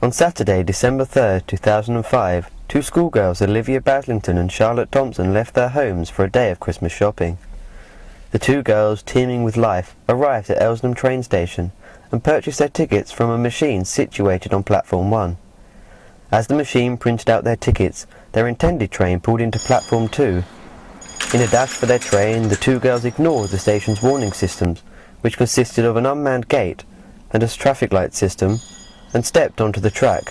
On Saturday, December 3rd, 2005, two schoolgirls, Olivia Badlington and Charlotte Thompson, left their homes for a day of Christmas shopping. The two girls, teeming with life, arrived at Elsenham train station and purchased their tickets from a machine situated on platform 1. As the machine printed out their tickets, their intended train pulled into platform 2. In a dash for their train, the two girls ignored the station's warning systems, which consisted of an unmanned gate and a traffic light system, and stepped onto the track.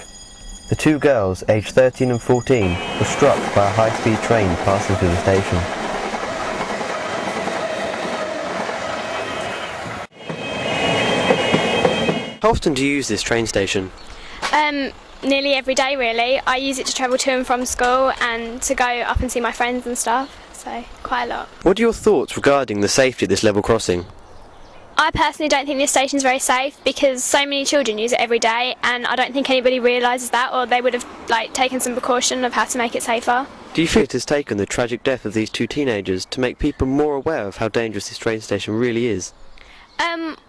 The two girls, aged 13 and 14, were struck by a high-speed train passing through the station. How often do you use this train station? Nearly every day really. I use it to travel to and from school and to go up and see my friends and stuff, so quite a lot. What are your thoughts regarding the safety at this level crossing? I personally don't think this station's very safe because so many children use it every day, and I don't think anybody realises that, or they would have taken some precaution of how to make it safer. Do you feel it has taken the tragic death of these two teenagers to make people more aware of how dangerous this train station really is?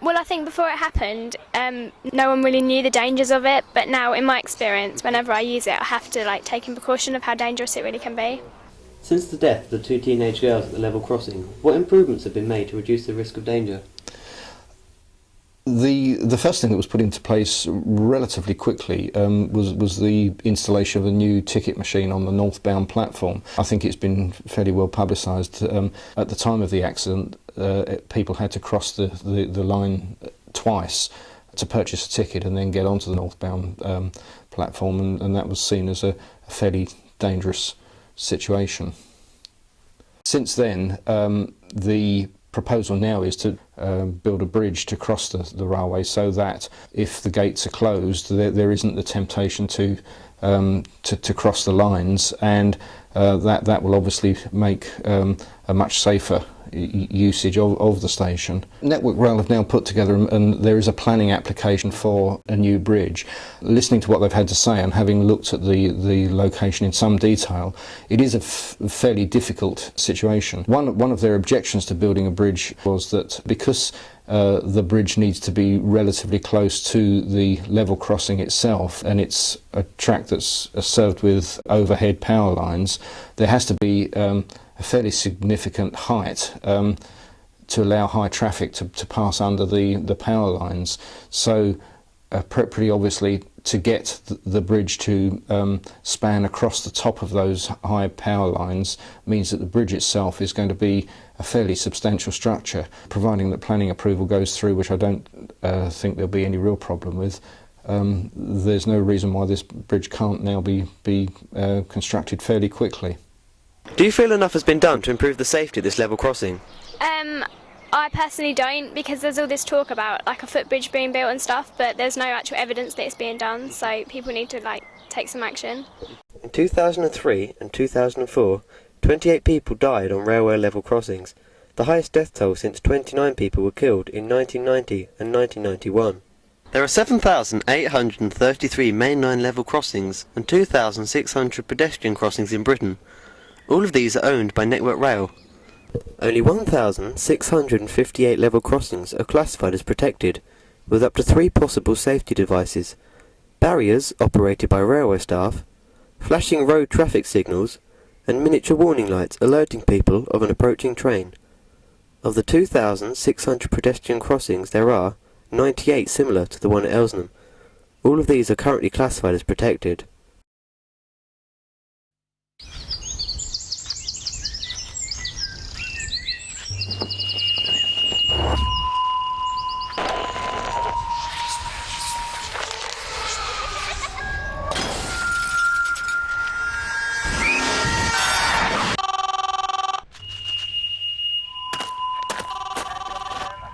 Well, I think before it happened, no one really knew the dangers of it, but now in my experience, whenever I use it, I have to take in precaution of how dangerous it really can be. Since the death of the two teenage girls at the level crossing, what improvements have been made to reduce the risk of danger? The first thing that was put into place relatively quickly was the installation of a new ticket machine on the northbound platform. I think it's been fairly well publicised. At the time of the accident, people had to cross the line twice to purchase a ticket and then get onto the northbound platform, and that was seen as a fairly dangerous situation. Since then, the proposal now is to build a bridge to cross the railway, so that if the gates are closed, there isn't the temptation to cross the lines, and that will obviously make a much safer usage of the station. Network Rail have now put together, and there is a planning application for a new bridge. Listening to what they've had to say and having looked at the location in some detail, it is a fairly difficult situation. One of their objections to building a bridge was that because the bridge needs to be relatively close to the level crossing itself, and it's a track that's served with overhead power lines, there has to be a fairly significant height to allow high traffic to pass under the power lines. So pretty obviously, to get the bridge to span across the top of those high power lines means that the bridge itself is going to be a fairly substantial structure. Providing that planning approval goes through, which I don't think there'll be any real problem with, there's no reason why this bridge can't now be constructed fairly quickly. Do you feel enough has been done to improve the safety at this level crossing? I personally don't, because there's all this talk about a footbridge being built and stuff, but there's no actual evidence that it's being done, so people need to take some action. In 2003 and 2004, 28 people died on railway level crossings, the highest death toll since 29 people were killed in 1990 and 1991. There are 7,833 mainline level crossings and 2,600 pedestrian crossings in Britain. All of these are owned by Network Rail. Only 1,658 level crossings are classified as protected, with up to 3 possible safety devices: barriers operated by railway staff, flashing road traffic signals, and miniature warning lights alerting people of an approaching train. Of the 2,600 pedestrian crossings, there are 98 similar to the one at Elsenham. All of these are currently classified as protected.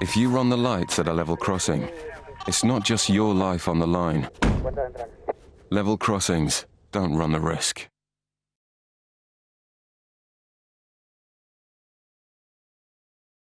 If you run the lights at a level crossing, it's not just your life on the line. Level crossings, don't run the risk.